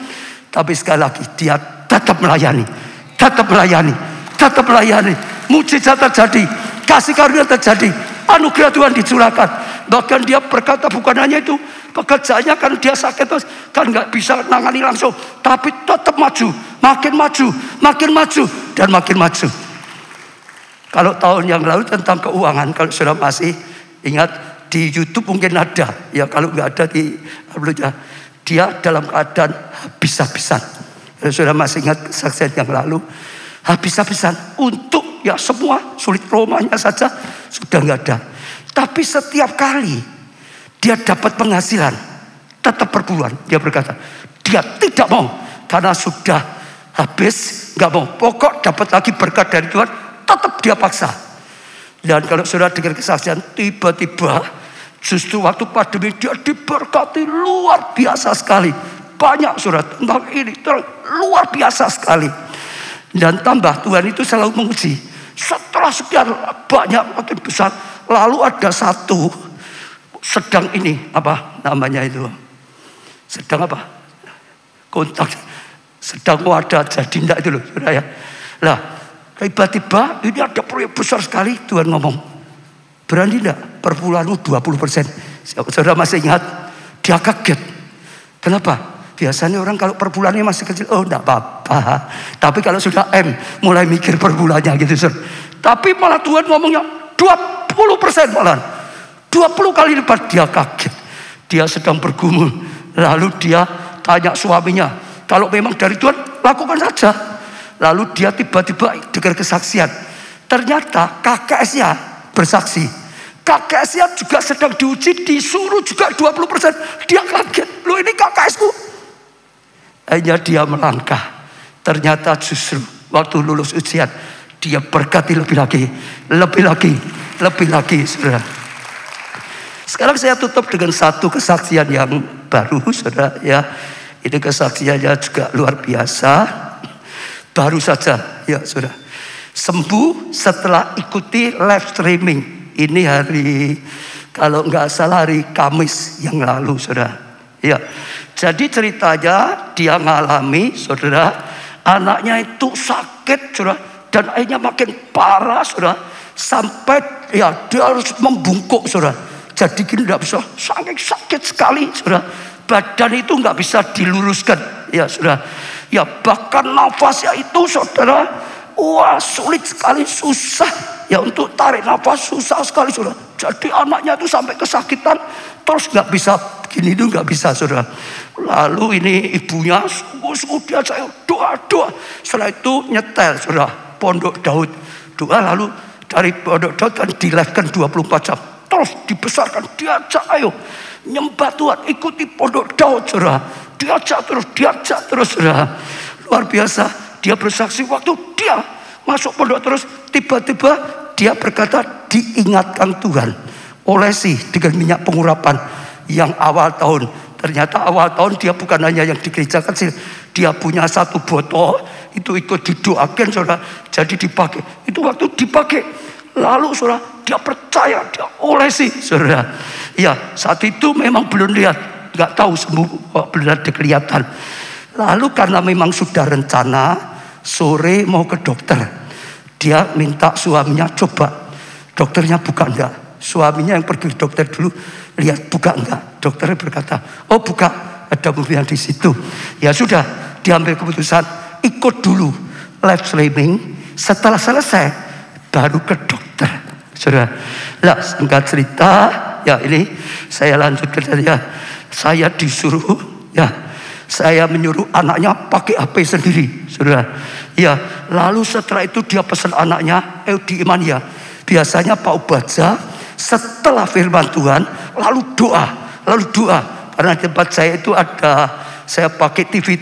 Tapi sekali lagi dia tetap melayani, tetap melayani, tetap melayani. Mujizat terjadi, kasih karunia terjadi, anugerah Tuhan dicurahkan. Bahkan dia berkata bukan hanya itu, pekerjaannya kan dia sakit terus, kan nggak bisa nangani langsung, tapi tetap maju, makin maju, makin maju, dan makin maju. Kalau tahun yang lalu tentang keuangan, kalau sudah masih ingat di YouTube mungkin ada, ya kalau nggak ada di dia dalam keadaan habis-habisan. Kalau sudah masih ingat kesaksian yang lalu, habis-habisan untuk ya semua sulit, rumahnya saja sudah nggak ada. Tapi setiap kali dia dapat penghasilan tetap per bulan, dia berkata dia tidak mau karena sudah habis, nggak mau. Pokok dapat lagi berkat dari Tuhan, tetap dia paksa. Dan kalau saudara dengar kesaksian, tiba-tiba justru waktu pandemi dia diberkati luar biasa sekali. Banyak surat tentang ini, luar biasa sekali. Dan tambah Tuhan itu selalu menguji. Setelah sekian banyak makin besar, lalu ada satu sedang ini apa namanya itu? Sedang apa? Kontak. Sedang wadah jadi enggak itu loh, saudara ya. Lah, tiba-tiba ini ada proyek besar sekali. Tuhan ngomong, berani enggak per bulanmu 20%? Saudara masih ingat? Dia kaget. Kenapa? Biasanya orang kalau per bulannya masih kecil, oh enggak apa-apa. Tapi kalau sudah mulai mikir per bulannya gitu, saudara. Tapi malah Tuhan ngomongnya 20% malah. 20 kali lipat. Dia kaget. Dia sedang bergumul. Lalu dia tanya suaminya, kalau memang dari Tuhan, lakukan saja. Lalu dia tiba-tiba dengar kesaksian. Ternyata KKS-nya bersaksi. KKS-nya juga sedang diuji, disuruh juga 20%. Dia kaget. Loh, ini KKS-ku. Hanya dia melangkah. Ternyata justru waktu lulus ujian, dia berkati lebih lagi, lebih lagi, lebih lagi, saudara. Sekarang saya tutup dengan satu kesaksian yang baru, saudara ya. Ini kesaksiannya juga luar biasa. Baru saja, ya saudara. Sembuh setelah ikuti live streaming. Ini hari, kalau nggak salah hari Kamis yang lalu, saudara. Ya. Jadi ceritanya dia ngalami, saudara, anaknya itu sakit, saudara, dan akhirnya makin parah, saudara, sampai ya dia harus membungkuk, saudara. Jadi gini nggak bisa, saking sakit sekali, saudara. Badan itu nggak bisa diluruskan, ya saudara. Ya bahkan nafasnya itu, saudara, wah sulit sekali, susah ya untuk tarik nafas, susah sekali, saudara. Jadi anaknya itu sampai kesakitan, terus nggak bisa gini itu nggak bisa, saudara. Lalu ini ibunya sungguh-sungguh dia saya doa. Setelah itu nyetel, saudara, Pondok Daud doa. Lalu dari Pondok Daud kan di-live-kan 24 jam. Terus dibesarkan, diajak ayo nyembah Tuhan, ikuti Pondok Daud, saudara. Diajak terus, saudara. Luar biasa. Dia bersaksi waktu dia masuk pondok terus, tiba-tiba dia berkata diingatkan Tuhan olesi dengan minyak pengurapan yang awal tahun. Ternyata awal tahun dia bukan hanya yang di gereja kecil, dia punya satu botol, itu ikut didoakan, saudara. Jadi dipakai. Itu waktu dipakai, lalu saudara dia percaya, dia olesi, saudara. Ya saat itu memang belum lihat, nggak tahu sembuh, belum ada kelihatan. Lalu karena memang sudah rencana sore mau ke dokter, dia minta suaminya coba, dokternya buka enggak. Suaminya yang pergi ke dokter dulu, lihat buka enggak. Dokternya berkata, oh buka, ada mobil yang di situ. Ya sudah, diambil keputusan ikut dulu live streaming. Setelah selesai baru ke dokter, saudara. Lah singkat cerita, ya ini saya lanjutkan saja. Saya disuruh, ya saya menyuruh anaknya pakai HP sendiri, saudara. Ya lalu setelah itu dia pesan anaknya di Imania. Biasanya Pak Ubaja setelah firman Tuhan lalu doa. Karena di tempat saya itu ada, saya pakai TV,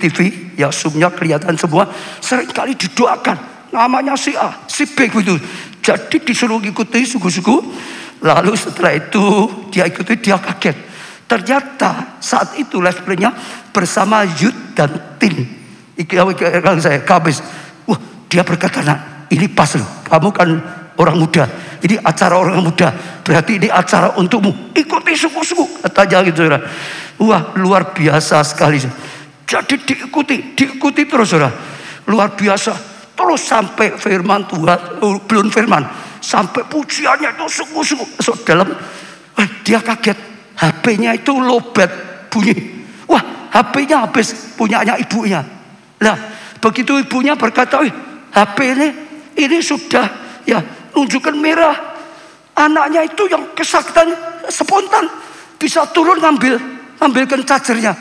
ya zoomnya kelihatan semua. Seringkali didoakan, namanya si A, si B gitu. Jadi disuruh ikuti sungguh-sungguh. Lalu setelah itu dia ikuti, dia kaget. Ternyata saat itu live play-nya bersama Yud dan Tin. Kalau saya Kamis, wah dia berkata, nah ini pas loh, kamu kan orang muda, ini acara orang muda, berarti ini acara untukmu, ikuti sungguh-sungguh, katanya gitu, saudara. Wah luar biasa sekali. Jadi diikuti terus, saudara. Luar biasa. Terus sampai firman Tuhan, belum firman, sampai pujiannya itu sungguh-sungguh. So, dalam dia kaget, HP-nya itu lowbat bunyi. Wah HP-nya habis, punyanya ibunya. Nah begitu ibunya berkata, HP ini sudah ya nunjukkan merah. Anaknya itu yang kesakitan spontan bisa turun ngambilkan chargernya.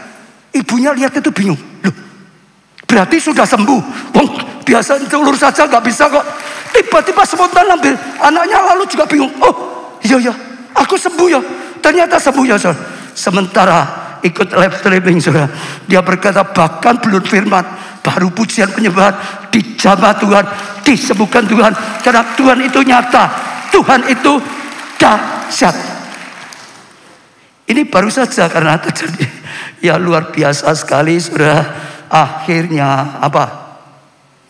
Ibunya lihat itu bingung. Loh, berarti sudah sembuh. Wong biasa telur saja nggak bisa kok. Tiba-tiba spontan ambil anaknya, lalu juga bingung. Oh iya ya, aku sembuh ya. Ternyata sembuh ya saudara. Sementara ikut live streaming saudara, dia berkata bahkan belum firman, baru pujian penyembahan, dijamah Tuhan, disembuhkan Tuhan. Karena Tuhan itu nyata, Tuhan itu dahsyat. Ini baru saja karena terjadi. Ya luar biasa sekali saudara. Akhirnya apa?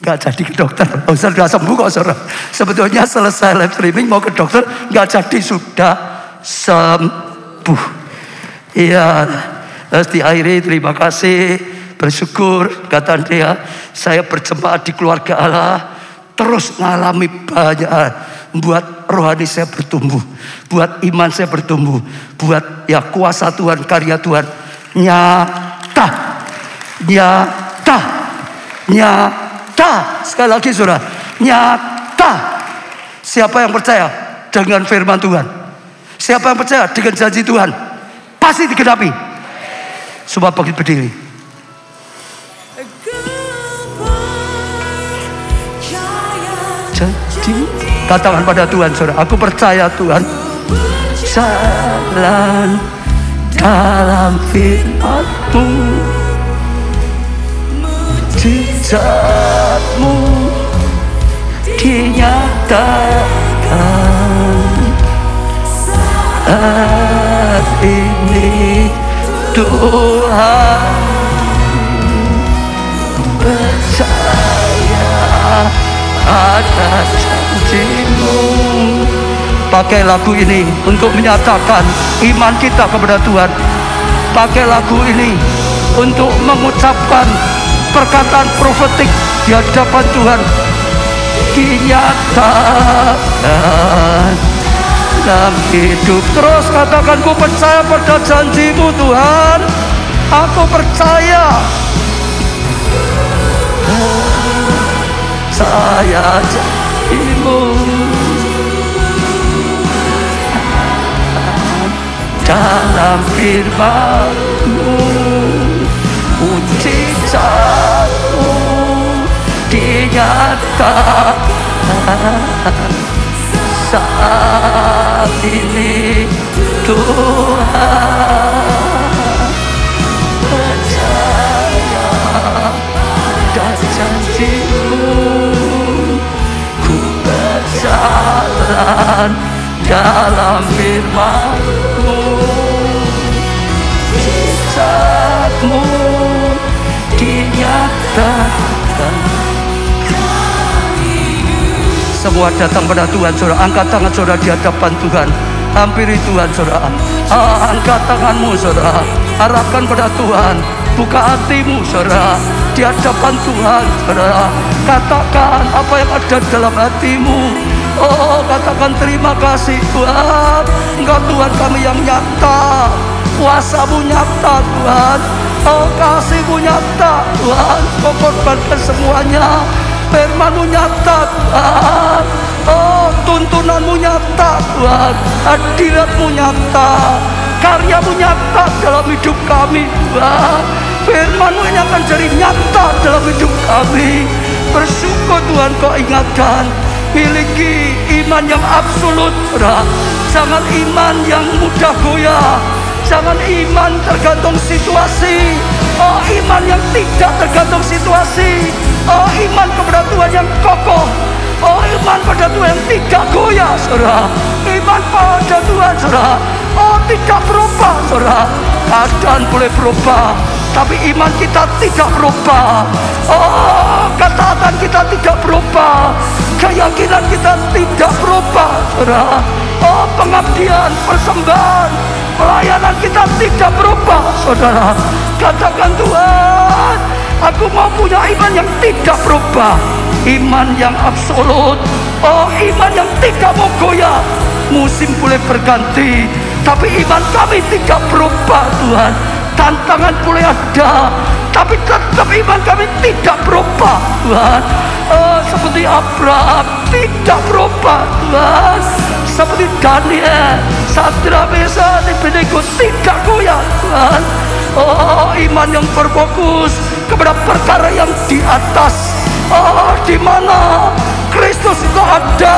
Gak jadi ke dokter. Sudah sembuh kok saudara. Sebetulnya selesai live streaming mau ke dokter, gak jadi, sudah sembuh. Iya. Terus diakhiri terima kasih, bersyukur. Kata dia, saya berjemaat di keluarga Allah, terus ngalami banyak hal. Buat rohani saya bertumbuh, buat iman saya bertumbuh, buat ya kuasa Tuhan, karya Tuhan nyata, nyata, nyata. Sekali lagi saudara, nyata. Siapa yang percaya dengan firman Tuhan, siapa yang percaya dengan janji Tuhan, pasti digenapi. Coba berdiri. Janji. Katakan pada Tuhan saudara, aku percaya Tuhan, jalan dalam firman-Mu, mujizat-Mu dinyatakan saat ini. Tuhan percaya ada janji-Mu. Pakai lagu ini untuk menyatakan iman kita kepada Tuhan. Pakai lagu ini untuk mengucapkan perkataan profetik di hadapan Tuhan. Dinyatakan dalam hidup. Terus katakan, ku percaya pada janji-Mu Tuhan. Aku percaya. Saya janji-Mu dalam firman-Mu, mujizat-Mu dinyatakan saat ini. Tuhan percaya dan janji-Mu, ku berjalan dalam firman-Mu, mujizat-Mu dinyatakan. Semua datang pada Tuhan saudara. Angkat tangan saudara di hadapan Tuhan. Hampiri Tuhan saudara. Angkat tanganmu saudara. Harapkan pada Tuhan. Buka hatimu saudara di hadapan Tuhan saudara. Katakan apa yang ada dalam hatimu. Oh, katakan terima kasih Tuhan. Engkau Tuhan kami yang nyata. Kuasa-Mu nyata Tuhan. Oh, kasih-Mu nyata Tuhan. Kau korbankan semuanya. Firman-Mu nyata Tuhan. Oh, tuntunan-Mu nyata Tuhan. Hadirat-Mu nyata. Karya-Mu nyata dalam hidup kami Tuhan. Firman-Mu ini akan jadi nyata dalam hidup kami. Bersyukur Tuhan kau ingatkan. Miliki iman yang absolut Tuhan. Jangan iman yang mudah goyah. Jangan iman tergantung situasi. Oh, iman yang tidak tergantung situasi. Oh, iman kepada Tuhan yang kokoh. Oh, iman pada Tuhan yang tidak goyah saudara. Iman pada Tuhan saudara. Oh, tidak berubah saudara. Keadaan boleh berubah, tapi iman kita tidak berubah. Oh, ketaatan kita tidak berubah. Keyakinan kita tidak berubah saudara. Oh, pengabdian, persembahan, pelayanan kita tidak berubah saudara. Katakan Tuhan, aku mau punya iman yang tidak berubah. Iman yang absolut. Oh, iman yang tidak mau goyah. Musim boleh berganti, tapi iman kami tidak berubah Tuhan. Tantangan boleh ada, tapi tetap iman kami tidak berubah Tuhan. Oh, seperti Abraham tidak berubah Tuhan. Seperti Daniel, Sadrak, Mesakh, Abednego tidak goyah Tuhan. Oh, iman yang berfokus kepada perkara yang di atas. Oh, di mana Kristus itu ada,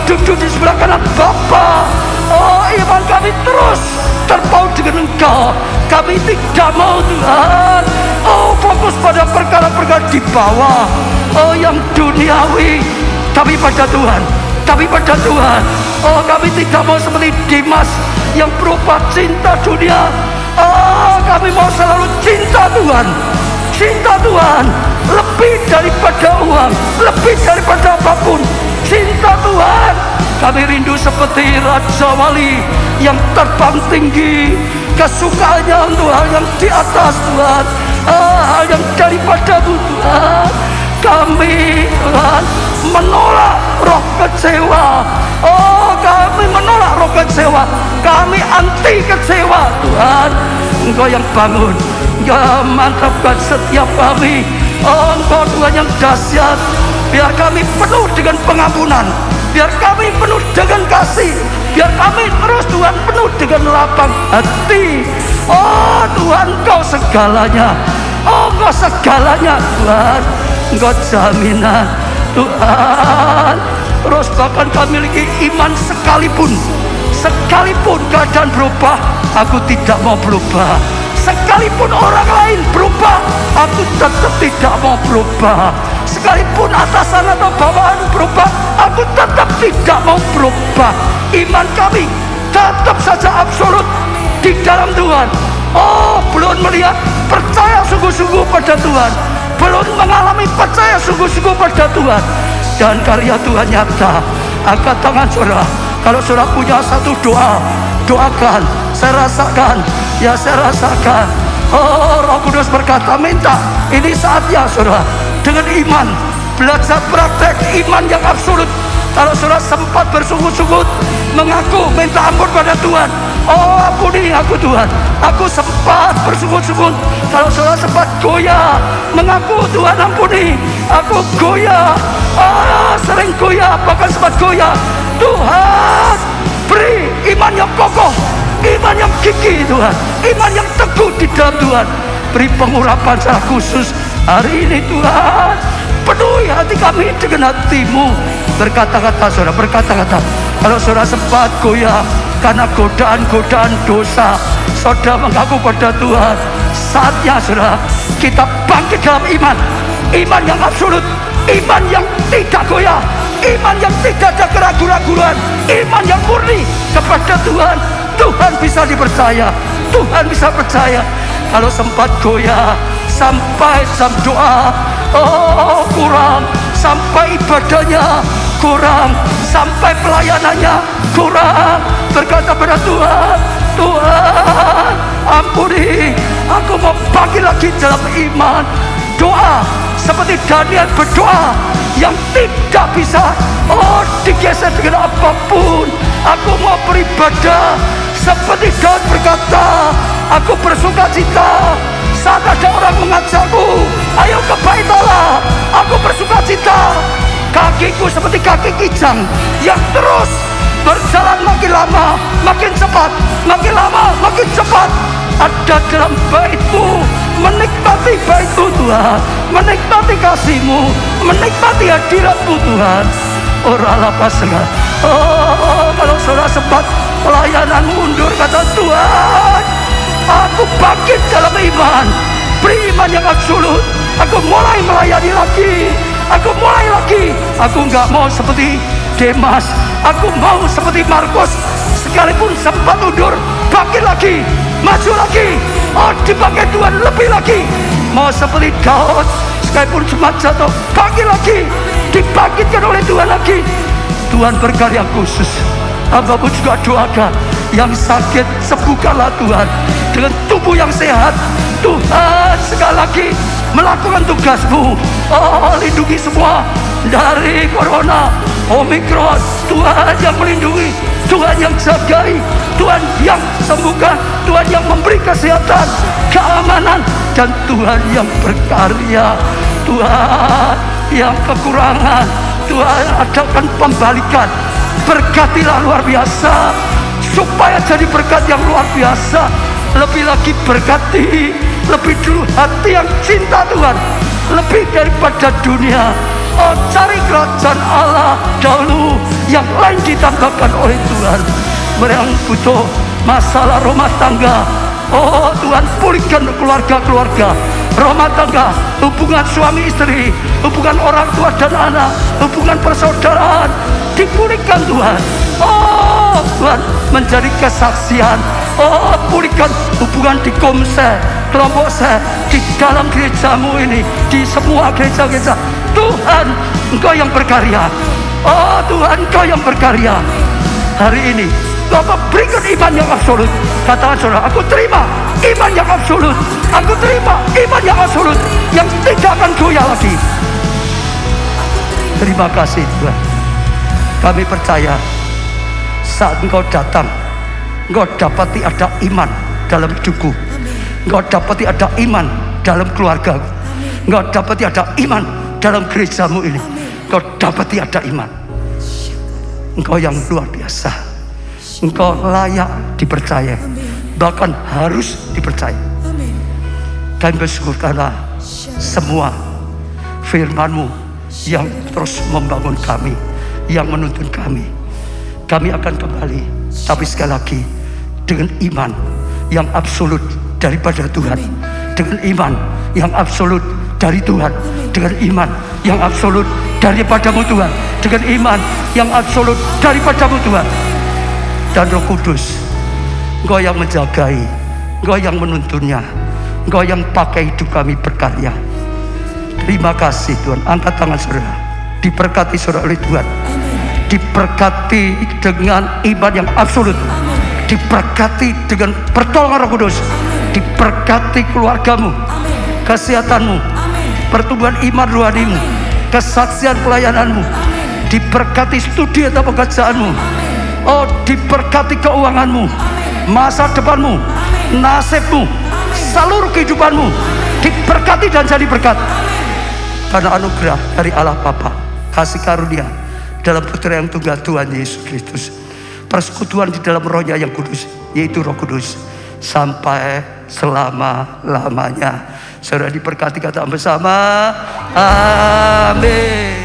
duduk di sebelah kanan Bapa. Oh, iman kami terus terpaut dengan Engkau. Kami tidak mau Tuhan, oh, fokus pada perkara-perkara di bawah, oh, yang duniawi, tapi pada Tuhan, tapi pada Tuhan. Oh, kami tidak mau seperti Dimas yang berupa cinta dunia. Oh, kami mau selalu cinta Tuhan, cinta Tuhan, lebih daripada uang, lebih daripada apapun. Cinta Tuhan. Kami rindu seperti Raja Wali yang terbang tinggi, kesukaannya untuk hal yang di atas Tuhan, hal yang daripada Tuhan. Kami Tuhan menolak roh kecewa. Oh, kami menolak roh kecewa. Kami anti kecewa Tuhan. Engkau yang bangun, Engkau mantapkan setiap kami. Oh, Engkau Tuhan yang dahsyat. Biar kami penuh dengan pengampunan, biar kami penuh dengan kasih, biar kami terus Tuhan penuh dengan lapang hati. Oh Tuhan, Engkau segalanya. Oh, Engkau segalanya Tuhan. Engkau jaminan Tuhan. Terus bahkan kami memiliki iman sekalipun keadaan berubah, aku tidak mau berubah. Sekalipun orang lain berubah, aku tetap tidak mau berubah. Sekalipun atasan atau bawahan berubah, aku tetap tidak mau berubah. Iman kami tetap saja absolut di dalam Tuhan. Oh, belum melihat percaya sungguh-sungguh pada Tuhan, belum mengalami percaya sungguh-sungguh pada Tuhan. Dan karya Tuhan nyata. Angkat tangan saudara. Kalau saudara punya satu doa, doakan. Saya rasakan, ya saya rasakan. Oh, Roh Kudus berkata, minta. Ini saatnya saudara, dengan iman, belajar praktek iman yang absolut. Kalau saudara sempat bersungguh-sungguh mengaku minta ampun pada Tuhan, oh ampuni aku Tuhan, aku sempat bersungguh-sungguh. Kalau saudara sempat goyah mengaku Tuhan ampuni, aku goyah, sering goyah, bahkan sempat goyah. Tuhan beri iman yang kokoh, iman yang gigih Tuhan, iman yang teguh di dalam Tuhan. Beri pengurapan secara khusus hari ini Tuhan. Penuhi hati kami dengan hati-Mu. Berkata-kata saudara, berkata-kata. Kalau saudara sempat goyah karena godaan-godaan dosa, saudara mengaku pada Tuhan, saatnya saudara kita bangkit dalam iman. Iman yang absolut, iman yang tidak goyah, iman yang tidak ada keraguan-raguan, iman yang murni kepada Tuhan. Tuhan bisa dipercaya, Tuhan bisa percaya. Kalau sempat goyah sampai jam doa, oh kurang, sampai ibadahnya kurang, sampai pelayanannya kurang, berkata pada Tuhan, Tuhan ampuni, aku mau bagi lagi dalam iman. Doa seperti Daniel berdoa yang tidak bisa digeser dengan apapun. Aku mau beribadah seperti Daud berkata, aku bersuka cita saat ada orang mengajakku, ayo ke bait Allah. Aku bersuka cita. Kakiku seperti kaki kijang yang terus berjalan makin lama, makin cepat, makin lama, makin cepat. Ada dalam bait-Mu, menikmati bait-Mu Tuhan, menikmati kasih-Mu, menikmati hadirat-Mu Tuhan. Oralah pasrah. Oh, kalau saudara sempat pelayanan mundur, kata Tuhan, aku bangkit dalam iman, beri iman yang absolut. Aku mulai melayani lagi, aku mulai lagi. Aku nggak mau seperti Demas, aku mau seperti Markus. Sekalipun sempat mundur, bangkit lagi, maju lagi. Oh, dipakai Tuhan lebih lagi. Mau seperti Daud, sekalipun sempat jatuh, bangkit lagi, dibangkitkan oleh Tuhan lagi. Tuhan berkarya khusus. Hamba-Mu juga doakan yang sakit, sembuhkanlah Tuhan dengan tubuh yang sehat. Tuhan sekali lagi melakukan tugas-Mu. Oh, lindungi semua dari corona, Omikron. Tuhan yang melindungi, Tuhan yang jagai, Tuhan yang sembuhkan, Tuhan yang memberi kesehatan, keamanan, dan Tuhan yang berkarya. Tuhan yang kekurangan, Tuhan adakan pembalikan. Berkatilah luar biasa, supaya jadi berkat yang luar biasa. Lebih lagi berkati, lebih dulu hati yang cinta Tuhan, lebih daripada dunia. Oh, cari kerajaan Allah dahulu, yang lain ditambahkan oleh Tuhan. Mereka butuh masalah rumah tangga, oh Tuhan, pulihkan keluarga-keluarga, rumah tangga, hubungan suami istri, hubungan orang tua dan anak, hubungan persaudaraan, dipulihkan Tuhan. Oh Tuhan, menjadi kesaksian. Oh, pulihkan hubungan di komsel, kelompok saya, di dalam gerejamu ini, di semua gereja-gereja. Tuhan, Engkau yang berkarya. Oh Tuhan, Engkau yang berkarya. Hari ini Bapak berikan iman yang absolut. Katakan saudara, aku terima iman yang absolut. Aku terima iman yang absolut, yang tidak akan goyah lagi. Terima kasih Tuhan. Kami percaya saat Engkau datang, Engkau dapati ada iman dalam hidupku. Engkau dapati ada iman dalam keluarga. Engkau dapati ada iman dalam gerejamu ini. Engkau dapati ada iman. Engkau yang luar biasa. Engkau layak dipercaya, bahkan harus dipercaya. Kami bersyukur karena semua firman-Mu yang terus membangun kami, yang menuntun kami. Kami akan kembali, tapi sekali lagi dengan iman yang absolut daripada Tuhan, dengan iman yang absolut dari Tuhan, dengan iman yang absolut daripadamu Tuhan, dengan iman yang absolut daripadamu Tuhan. Dan Roh Kudus, Engkau yang menjagai, Engkau yang menuntunnya, Engkau yang pakai hidup kami berkarya. Terima kasih Tuhan. Angkat tangan saudara, diberkati saudara oleh Tuhan, diberkati dengan iman yang absolut, diberkati dengan pertolongan Roh Kudus, diberkati keluargamu, kesehatanmu, pertumbuhan iman rohanimu, kesaksian pelayananmu, diberkati studi atau pekerjaanmu. Oh, diberkati keuanganmu, masa depanmu, nasibmu, seluruh kehidupanmu diberkati dan jadi berkat. Karena anugerah dari Allah Bapa, kasih karunia dalam Putra yang tunggal Tuhan Yesus Kristus, persekutuan di dalam Roh-Nya yang kudus, yaitu Roh Kudus, sampai selama-lamanya. Saudara diberkati, kata bersama, amin.